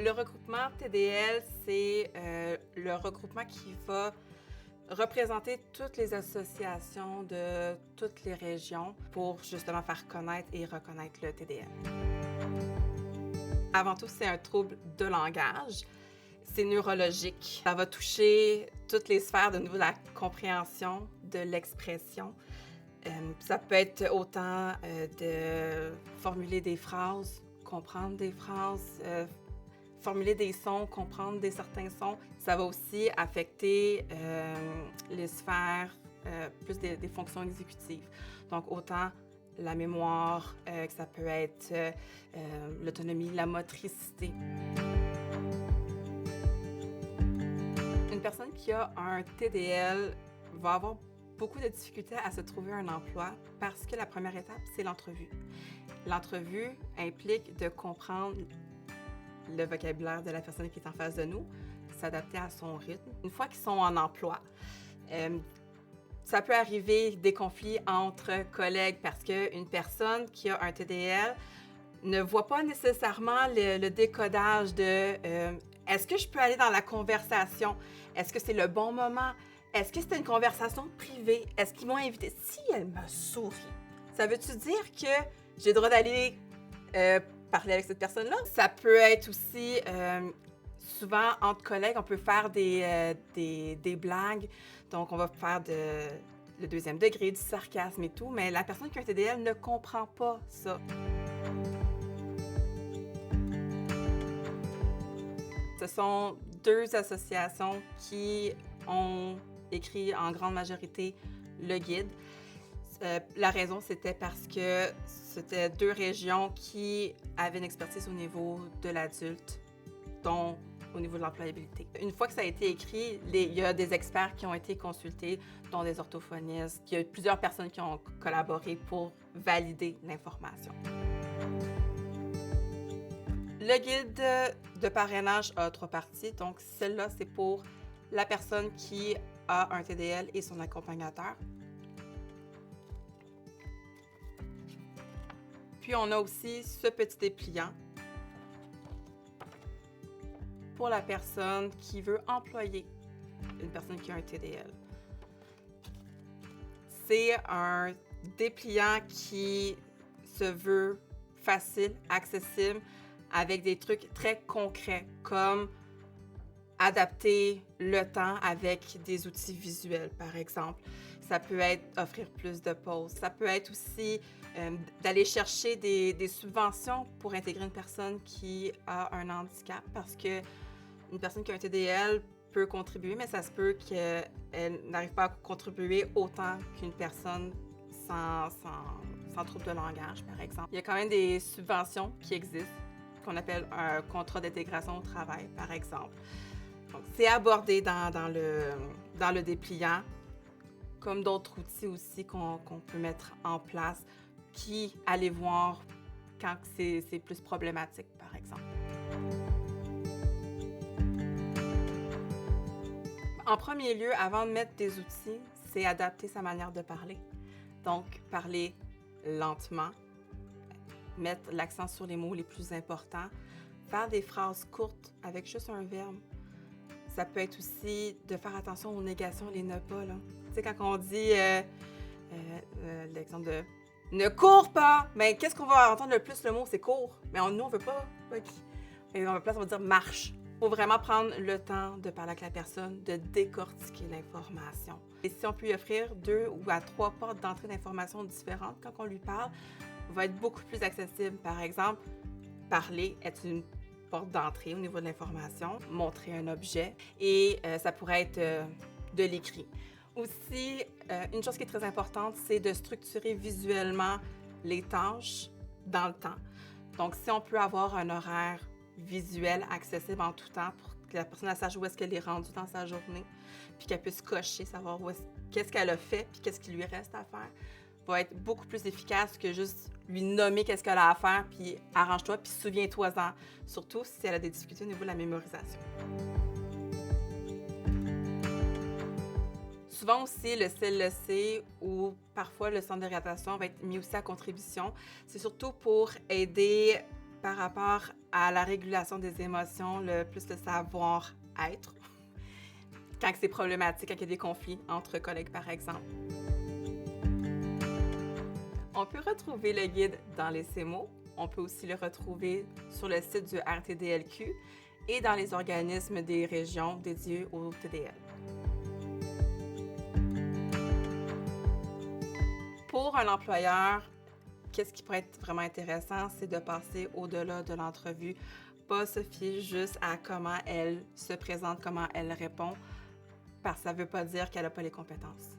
Le regroupement TDL, c'est le regroupement qui va représenter toutes les associations de toutes les régions pour justement faire connaître et reconnaître le TDL. Avant tout, c'est un trouble de langage. C'est neurologique. Ça va toucher toutes les sphères de niveau de la compréhension, de l'expression. Ça peut être autant de formuler des phrases, comprendre des phrases, formuler des sons, comprendre certains sons. Ça va aussi affecter les sphères plus des fonctions exécutives. Donc, autant la mémoire, que ça peut être l'autonomie, la motricité. Une personne qui a un TDL va avoir beaucoup de difficultés à se trouver un emploi parce que la première étape, c'est l'entrevue. L'entrevue implique de comprendre le vocabulaire de la personne qui est en face de nous, s'adapter à son rythme. Une fois qu'ils sont en emploi, ça peut arriver des conflits entre collègues parce qu'une personne qui a un TDL ne voit pas nécessairement le décodage de est-ce que je peux aller dans la conversation? Est-ce que c'est le bon moment? Est-ce que c'est une conversation privée? Est-ce qu'ils m'ont invité? Si elle me sourit, ça veut-tu dire que j'ai le droit d'aller parler avec cette personne-là? Ça peut être aussi, souvent, entre collègues, on peut faire des blagues. Donc, on va faire le deuxième degré, du sarcasme et tout, mais la personne qui a un TDL ne comprend pas ça. Ce sont deux associations qui ont écrit en grande majorité le guide. La raison, c'était parce que c'était deux régions qui avaient une expertise au niveau de l'adulte, dont au niveau de l'employabilité. Une fois que ça a été écrit, il y a des experts qui ont été consultés, dont des orthophonistes. Il y a plusieurs personnes qui ont collaboré pour valider l'information. Le guide de parrainage a 3 parties. Donc, celle-là, c'est pour la personne qui a un TDL et son accompagnateur. Puis, on a aussi ce petit dépliant pour la personne qui veut employer une personne qui a un TDL. C'est un dépliant qui se veut facile, accessible, avec des trucs très concrets, comme adapter le temps avec des outils visuels, par exemple. Ça peut être offrir plus de pauses. Ça peut être aussi d'aller chercher des subventions pour intégrer une personne qui a un handicap, parce que une personne qui a un TDL peut contribuer, mais ça se peut qu'elle n'arrive pas à contribuer autant qu'une personne sans trouble de langage, par exemple. Il y a quand même des subventions qui existent, qu'on appelle un contrat d'intégration au travail, par exemple. Donc, c'est abordé dans le dépliant, comme d'autres outils aussi qu'on peut mettre en place, qui aller voir quand c'est plus problématique, par exemple. En premier lieu, avant de mettre des outils, c'est adapter sa manière de parler. Donc, parler lentement, mettre l'accent sur les mots les plus importants, faire des phrases courtes avec juste un verbe. Ça peut être aussi de faire attention aux négations, les ne pas. Là. Tu sais, quand on dit l'exemple de « ne cours pas », mais qu'est-ce qu'on va entendre le plus le mot? C'est « cours ». Mais nous, on veut pas. Et en place, on va dire « marche ». Il faut vraiment prendre le temps de parler avec la personne, de décortiquer l'information. Et si on peut lui offrir 2 ou 3 portes d'entrée d'informations différentes quand on lui parle, va être beaucoup plus accessible. Par exemple, parler est une porte d'entrée au niveau de l'information, montrer un objet, et ça pourrait être de l'écrit. Aussi, une chose qui est très importante, c'est de structurer visuellement les tâches dans le temps. Donc, si on peut avoir un horaire visuel accessible en tout temps pour que la personne sache où est-ce qu'elle est rendue dans sa journée, puis qu'elle puisse cocher, savoir qu'est-ce qu'elle a fait, puis qu'est-ce qui lui reste à faire, va être beaucoup plus efficace que juste lui nommer qu'est-ce qu'elle a à faire, puis arrange-toi, puis souviens-toi-en, surtout si elle a des difficultés au niveau de la mémorisation. Souvent aussi, le CLEC ou parfois le centre de réadaptation va être mis aussi à contribution. C'est surtout pour aider par rapport à la régulation des émotions, plus le savoir-être, quand c'est problématique, quand il y a des conflits entre collègues, par exemple. On peut retrouver le guide dans les CMO. On peut aussi le retrouver sur le site du RTDLQ et dans les organismes des régions dédiés au TDL. Pour un employeur, qu'est-ce qui pourrait être vraiment intéressant, c'est de passer au-delà de l'entrevue, pas se fier juste à comment elle se présente, comment elle répond, parce que ça ne veut pas dire qu'elle n'a pas les compétences.